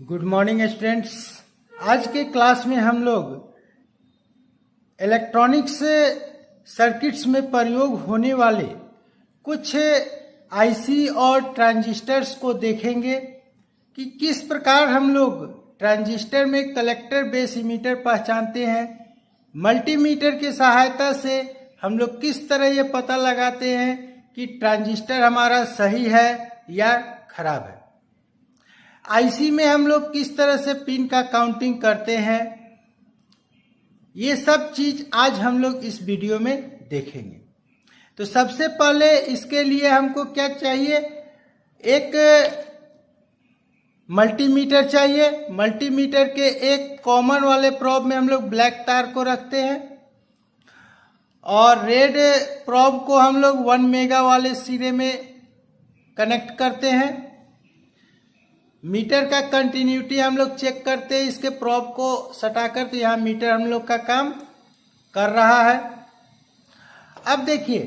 Good morning students. आज के class में हम लोग इलेक्ट्रॉनिक्स सर्किट्स में प्रयोग होने वाले कुछ आईसी और ट्रांजिस्टर्स को देखेंगे कि किस प्रकार हम लोग ट्रांजिस्टर में कलेक्टर बेस इमीटर पहचानते हैं। मल्टीमीटर की सहायता से हम लोग किस तरह ये पता लगाते हैं कि ट्रांजिस्टर हमारा सही है या खराब है। आईसी में हम लोग किस तरह से पिन का काउंटिंग करते हैं, ये सब चीज आज हम लोग इस वीडियो में देखेंगे। तो सबसे पहले इसके लिए हमको क्या चाहिए, एक मल्टीमीटर चाहिए। मल्टीमीटर के एक कॉमन वाले प्रोब में हम लोग ब्लैक तार को रखते हैं और रेड प्रोब को हम लोग 1 मेगा वाले सिरे में कनेक्ट करते हैं। मीटर का कंटिन्यूटी हम लोग चेक करते हैं इसके प्रोब को सटाकर, तो यहाँ मीटर हम लोग का काम कर रहा है। अब देखिए,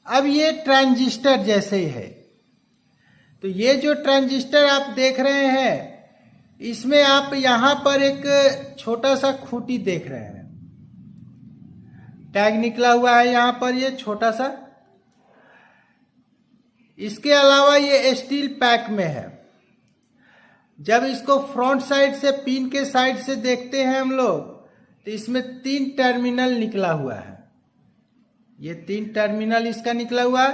अब ये ट्रांजिस्टर जैसे ही है, तो ये जो ट्रांजिस्टर आप देख रहे हैं इसमें आप यहाँ पर एक छोटा सा खूंटी देख रहे हैं, टैग निकला हुआ है यहाँ पर ये छोटा सा। इसके अलावा ये स्टील पैक में है। जब इसको फ्रंट साइड से पिन के साइड से देखते हैं हम लोग, तो इसमें 3 टर्मिनल निकला हुआ है। ये 3 टर्मिनल इसका निकला हुआ है।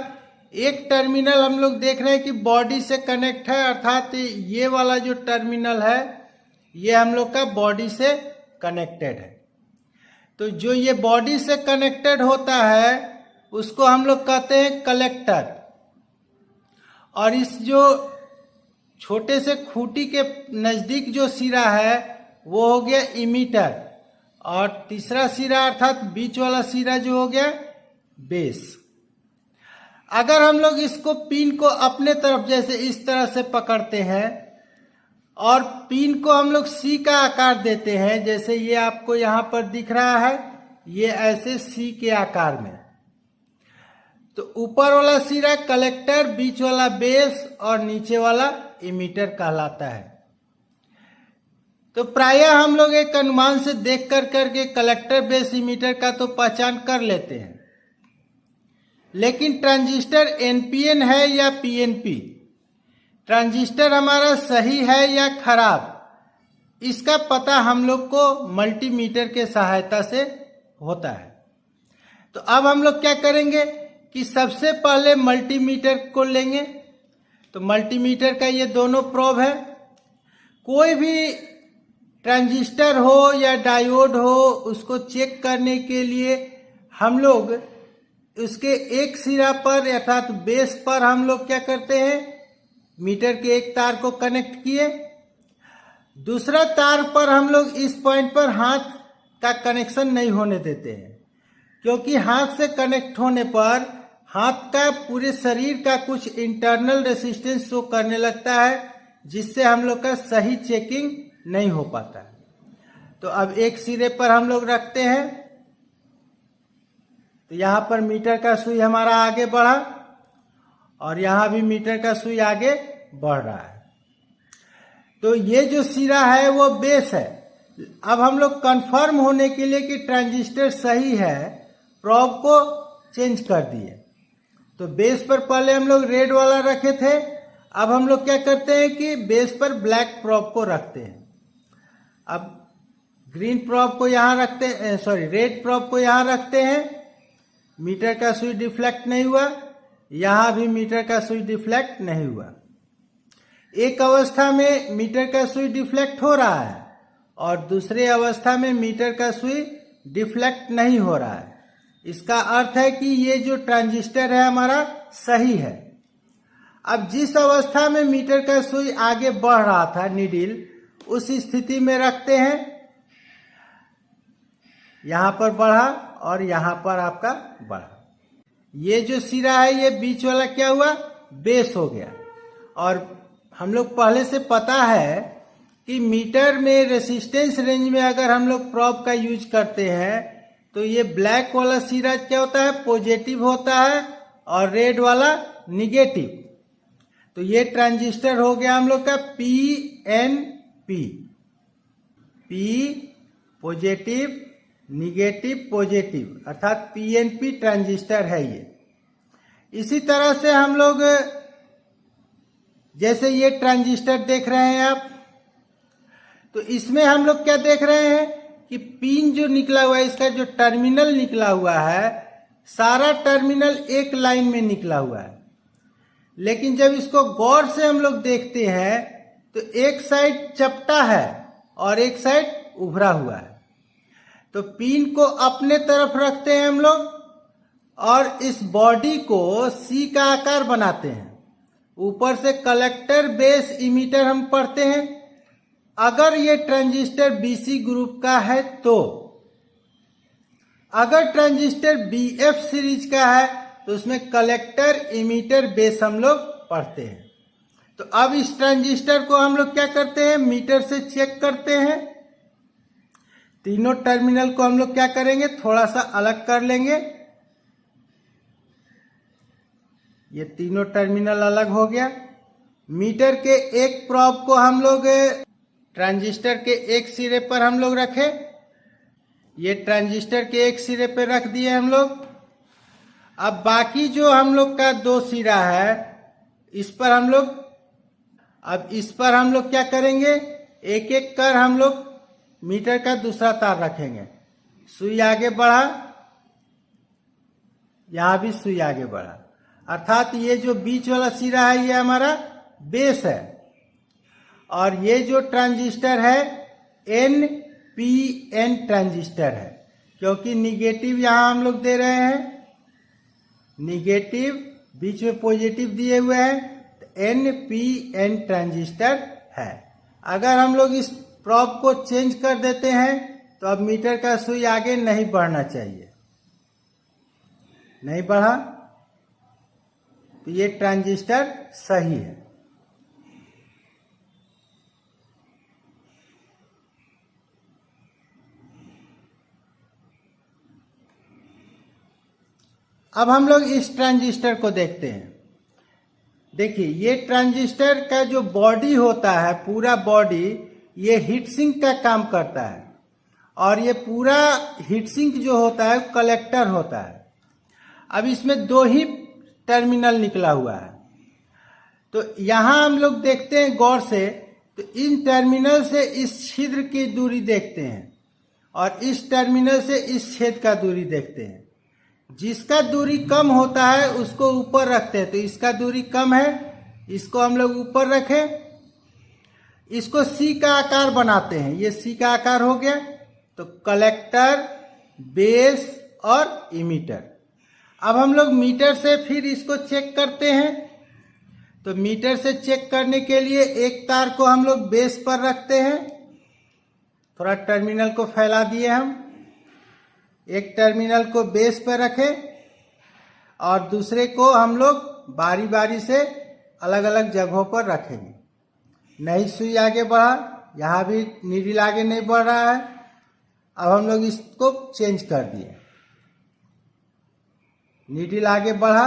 एक टर्मिनल हम लोग देख रहे हैं कि बॉडी से कनेक्ट है, अर्थात ये वाला जो टर्मिनल है ये हम लोग का बॉडी से कनेक्टेड है। तो जो ये बॉडी से कनेक्टेड होता है उसको हम लोग कहते हैं कलेक्टर, और इस जो छोटे से खूंटी के नजदीक जो सिरा है वो हो गया इमीटर, और तीसरा सिरा अर्थात बीच वाला सिरा जो हो गया बेस। अगर हम लोग इसको पिन को अपने तरफ जैसे इस तरह से पकड़ते हैं और पिन को हम लोग सी का आकार देते हैं, जैसे ये आपको यहां पर दिख रहा है, ये ऐसे सी के आकार में, तो ऊपर वाला सिरा कलेक्टर, बीच वाला बेस और नीचे वाला इमीटर कहलाता है। तो प्रायः हम लोग एक अनुमान से देख करके कलेक्टर बेस इमीटर का तो पहचान कर लेते हैं, लेकिन ट्रांजिस्टर एनपीएन है या पीएनपी, ट्रांजिस्टर हमारा सही है या खराब, इसका पता हम लोग को मल्टीमीटर के सहायता से होता है। तो अब हम लोग क्या करेंगे कि सबसे पहले मल्टीमीटर को लेंगे। तो मल्टीमीटर का ये दोनों प्रोब है। कोई भी ट्रांजिस्टर हो या डायोड हो, उसको चेक करने के लिए हम लोग उसके एक सिरा पर अर्थात बेस पर हम लोग क्या करते हैं, मीटर के एक तार को कनेक्ट किए, दूसरा तार पर हम लोग इस पॉइंट पर हाथ का कनेक्शन नहीं होने देते हैं, क्योंकि हाथ से कनेक्ट होने पर हाथ का पूरे शरीर का कुछ इंटरनल रेसिस्टेंस शो करने लगता है, जिससे हम लोग का सही चेकिंग नहीं हो पाता। तो अब एक सिरे पर हम लोग रखते हैं, तो यहां पर मीटर का सुई हमारा आगे बढ़ा और यहां भी मीटर का सुई आगे बढ़ रहा है। तो ये जो सिरा है वो बेस है। अब हम लोग कंफर्म होने के लिए कि ट्रांजिस्टर सही है, प्रोब को चेंज कर दिए। तो बेस पर पहले हम लोग रेड वाला रखे थे, अब हम लोग क्या करते हैं कि बेस पर ब्लैक प्रोब को रखते हैं। अब ग्रीन प्रोब को यहां रखते हैं, रेड प्रोब को यहां रखते हैं। मीटर का सुई डिफ्लेक्ट नहीं हुआ, यहां भी मीटर का सुई डिफ्लेक्ट नहीं हुआ। एक अवस्था में मीटर का सुई डिफ्लेक्ट हो रहा है और दूसरे अवस्था में मीटर का सुई डिफ्लेक्ट नहीं हो रहा है। इसका अर्थ है कि ये जो ट्रांजिस्टर है हमारा सही है। अब जिस अवस्था में मीटर का सुई आगे बढ़ रहा था नीडल, उस स्थिति में रखते हैं, यहां पर बढ़ा और यहां पर आपका बढ़ा। ये जो सिरा है ये बीच वाला क्या हुआ, बेस हो गया। और हम लोग पहले से पता है कि मीटर में रेसिस्टेंस रेंज में अगर हम लोग प्रोब का यूज करते हैं तो ये ब्लैक वाला सिरा क्या होता है, पॉजिटिव होता है, और रेड वाला निगेटिव। तो ये ट्रांजिस्टर हो गया हम लोग का P, P positive negative positive अर्थात पीएनपी ट्रांजिस्टर है ये। इसी तरह से हम लोग जैसे ये ट्रांजिस्टर देख रहे हैं आप, तो इसमें हम लोग क्या देख रहे हैं कि पिन जो निकला हुआ है, इसका जो टर्मिनल निकला हुआ है, सारा टर्मिनल एक लाइन में निकला हुआ है। लेकिन जब इसको गौर से हम लोग देखते हैं तो एक साइड चपटा है और एक साइड उभरा हुआ है। तो पिन को अपने तरफ रखते हैं हम लोग और इस बॉडी को सी का आकार बनाते हैं। ऊपर से कलेक्टर बेस इमीटर हम पढ़ते हैं। अगर ये ट्रांजिस्टर बीसी ग्रुप का है तो, अगर ट्रांजिस्टर बीएफ सीरीज का है तो उसमें कलेक्टर इमीटर बेस हम लोग पढ़ते हैं। तो अब इस ट्रांजिस्टर को हम लोग क्या करते हैं, मीटर से चेक करते हैं। तीनों टर्मिनल को हम लोग क्या करेंगे, थोड़ा सा अलग कर लेंगे। ये तीनों टर्मिनल अलग हो गया। मीटर के एक प्रोब को हम लोग ट्रांजिस्टर के एक सिरे पर हम लोग रखे। ये ट्रांजिस्टर के एक सिरे पर रख दिए हम लोग। अब बाकी जो हम लोग का दो सिरा है, इस पर हम लोग, अब इस पर हम लोग क्या करेंगे, एक एक कर हम लोग मीटर का दूसरा तार रखेंगे। सुई आगे बढ़ा, यहां भी सुई आगे बढ़ा, अर्थात ये जो बीच वाला सिरा है ये हमारा बेस है। और ये जो ट्रांजिस्टर है NPN ट्रांजिस्टर है, क्योंकि निगेटिव यहां हम लोग दे रहे हैं, निगेटिव बीच में पॉजिटिव दिए हुए हैं, तो NPN ट्रांजिस्टर है। अगर हम लोग इस प्रोब को चेंज कर देते हैं तो अब मीटर का सुई आगे नहीं बढ़ना चाहिए, नहीं बढ़ा तो ये ट्रांजिस्टर सही है। अब हम लोग इस ट्रांजिस्टर को देखते हैं। देखिए ये ट्रांजिस्टर का जो बॉडी होता है, पूरा बॉडी, ये हीट सिंक का काम करता है। और ये पूरा हीट सिंक जो होता है कलेक्टर होता है। अब इसमें दो ही टर्मिनल निकला हुआ है। तो यहां हम लोग देखते हैं गौर से, तो इन टर्मिनल से इस छिद्र की दूरी देखते हैं और इस टर्मिनल से इस छेद का दूरी देखते हैं। जिसका दूरी कम होता है उसको ऊपर रखते हैं। तो इसका दूरी कम है, इसको हम लोग ऊपर रखें। इसको सी का आकार बनाते हैं, ये सी का आकार हो गया। तो कलेक्टर, बेस और इमीटर। अब हम लोग मीटर से फिर इसको चेक करते हैं। तो मीटर से चेक करने के लिए एक तार को हम लोग बेस पर रखते हैं। थोड़ा टर्मिनल को फैला दिए हम। एक टर्मिनल को बेस पर रखें और दूसरे को हम लोग बारी बारी से अलग अलग जगहों पर रखेंगे। नहीं सुई आगे बढ़ा, यहां भी नीडल आगे नहीं बढ़ रहा है। अब हम लोग इसको चेंज कर दिए, नीडल आगे बढ़ा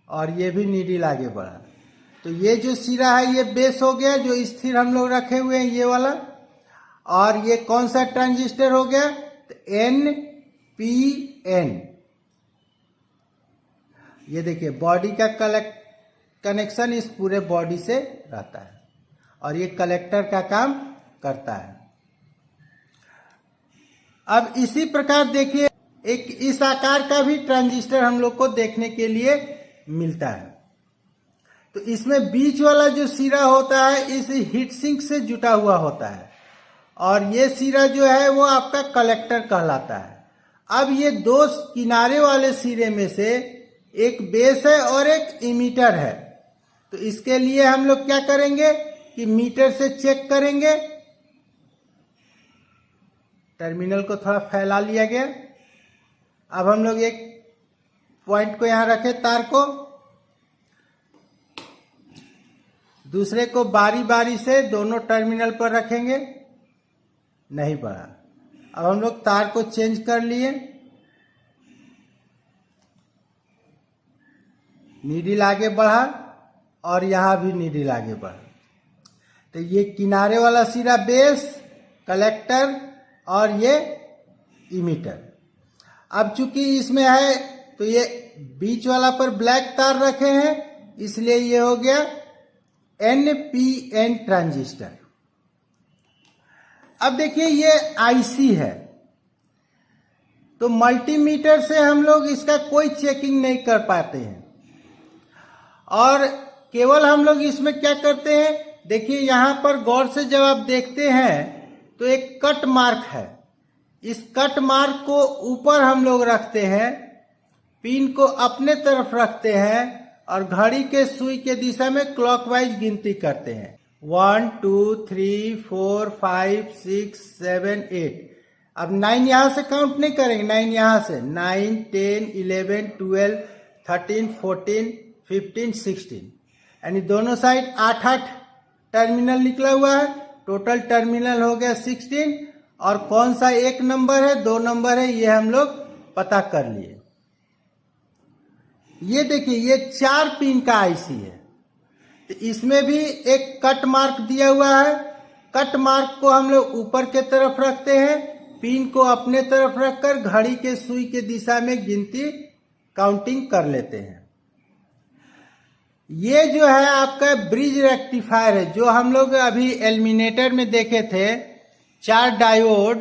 और ये भी नीडल आगे बढ़ा। तो ये जो सिरा है ये बेस हो गया, जो स्थिर हम लोग रखे हुए हैं ये वाला। और ये कौन सा ट्रांजिस्टर हो गया, तो NPN। ये देखिए बॉडी का कनेक्शन इस पूरे बॉडी से रहता है और ये कलेक्टर का काम करता है। अब इसी प्रकार देखिए एक इस आकार का भी ट्रांजिस्टर हम लोग को देखने के लिए मिलता है। तो इसमें बीच वाला जो सिरा होता है इस हीट सिंक से जुटा हुआ होता है और ये सिरा जो है वो आपका कलेक्टर कहलाता है। अब ये दो किनारे वाले सिरे में से एक बेस है और एक इमीटर है। तो इसके लिए हम लोग क्या करेंगे कि मीटर से चेक करेंगे। टर्मिनल को थोड़ा फैला लिया गया। अब हम लोग एक पॉइंट को यहां रखें, तार को, दूसरे को बारी बारी से दोनों टर्मिनल पर रखेंगे। नहीं बढ़ा। अब हम लोग तार को चेंज कर लिए, नीडल आगे बढ़ा और यहां भी नीडल आगे बढ़ा। तो ये किनारे वाला सिरा बेस, कलेक्टर और ये इमीटर। अब चूंकि इसमें है तो ये बीच वाला पर ब्लैक तार रखे हैं, इसलिए ये हो गया NPN ट्रांजिस्टर। अब देखिए ये IC है, तो मल्टीमीटर से हम लोग इसका कोई चेकिंग नहीं कर पाते हैं, और केवल हम लोग इसमें क्या करते हैं, देखिए यहां पर गौर से जब आप देखते हैं तो एक कट मार्क है। इस कट मार्क को ऊपर हम लोग रखते हैं, पिन को अपने तरफ रखते हैं और घड़ी के सुई के दिशा में क्लॉकवाइज गिनती करते हैं। 1 2 3 4 5 6 7 8। अब 9 यहां से काउंट नहीं करेंगे, 9 यहां से 9 10 11 12 13 14 15 16, यानी दोनों साइड 8-8 टर्मिनल निकला हुआ है। टोटल टर्मिनल हो गया 16, और कौन सा एक नंबर है, 2 नंबर है, ये हम लोग पता कर लिए। ये देखिए ये 4 पिन का IC है, तो इसमें भी एक कट मार्क दिया हुआ है। कट मार्क को हम लोग ऊपर के तरफ रखते हैं, पिन को अपने तरफ रखकर घड़ी के सुई के दिशा में गिनती काउंटिंग कर लेते हैं। ये जो है आपका ब्रिज रेक्टिफायर है, जो हम लोग अभी एलिमिनेटर में देखे थे, 4 डायोड।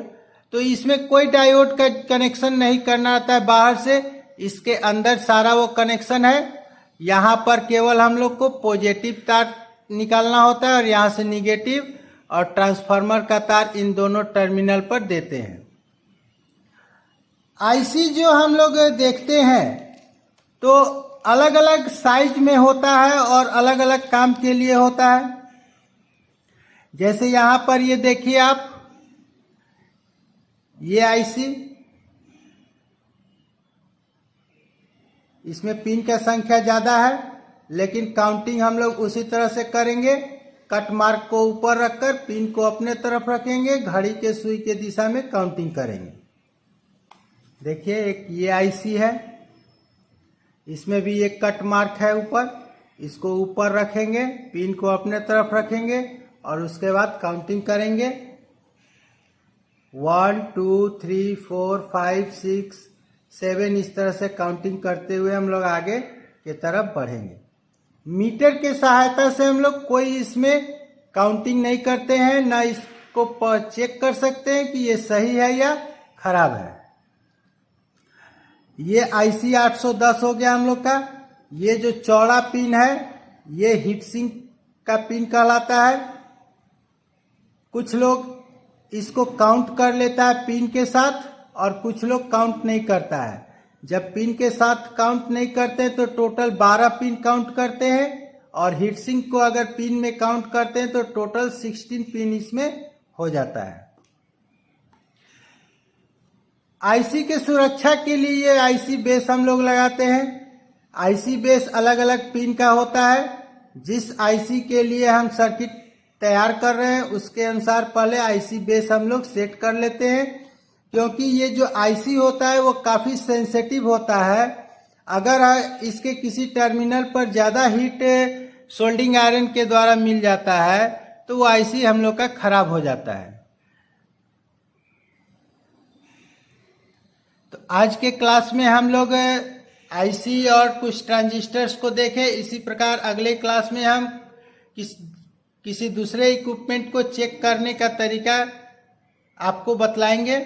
तो इसमें कोई डायोड का कनेक्शन नहीं करना आता है बाहर से, इसके अंदर सारा वो कनेक्शन है। यहाँ पर केवल हम लोग को पॉजिटिव तार निकालना होता है और यहाँ से निगेटिव, और ट्रांसफार्मर का तार इन दोनों टर्मिनल पर देते हैं। IC जो हम लोग देखते हैं तो अलग अलग साइज में होता है और अलग अलग काम के लिए होता है। जैसे यहां पर ये देखिए आप, ये IC, इसमें पिन का संख्या ज्यादा है, लेकिन काउंटिंग हम लोग उसी तरह से करेंगे। कट मार्क को ऊपर रखकर पिन को अपने तरफ रखेंगे, घड़ी के सुई के दिशा में काउंटिंग करेंगे। देखिए एक ये IC है, इसमें भी एक कट मार्क है ऊपर, इसको ऊपर रखेंगे, पिन को अपने तरफ रखेंगे और उसके बाद काउंटिंग करेंगे। 1 2 3 4 5 6 7, इस तरह से काउंटिंग करते हुए हम लोग आगे के तरफ बढ़ेंगे। मीटर के सहायता से हम लोग कोई इसमें काउंटिंग नहीं करते हैं, ना इसको चेक कर सकते हैं कि ये सही है या खराब है। ये IC 810 हो गया हम लोग का। ये जो चौड़ा पिन है ये हीट सिंक का पिन कहलाता है। कुछ लोग इसको काउंट कर लेता है पिन के साथ, और कुछ लोग काउंट नहीं करता है। जब पिन के साथ काउंट नहीं करते तो टोटल 12 पिन काउंट करते हैं, और हीट सिंक को अगर पिन में काउंट करते हैं तो टोटल 16 पिन इसमें हो जाता है। IC के सुरक्षा के लिए ये IC बेस हम लोग लगाते हैं। IC बेस अलग अलग पिन का होता है। जिस IC के लिए हम सर्किट तैयार कर रहे हैं उसके अनुसार पहले IC बेस हम लोग सेट कर लेते हैं, क्योंकि ये जो IC होता है वो काफी सेंसिटिव होता है। अगर इसके किसी टर्मिनल पर ज्यादा हीट सोल्डिंग आयरन के द्वारा मिल जाता है तो वो IC हम लोग का खराब हो जाता है। तो आज के क्लास में हम लोग IC और कुछ ट्रांजिस्टर्स को देखे। इसी प्रकार अगले क्लास में हम किसी दूसरे इक्विपमेंट को चेक करने का तरीका आपको बतलाएंगे।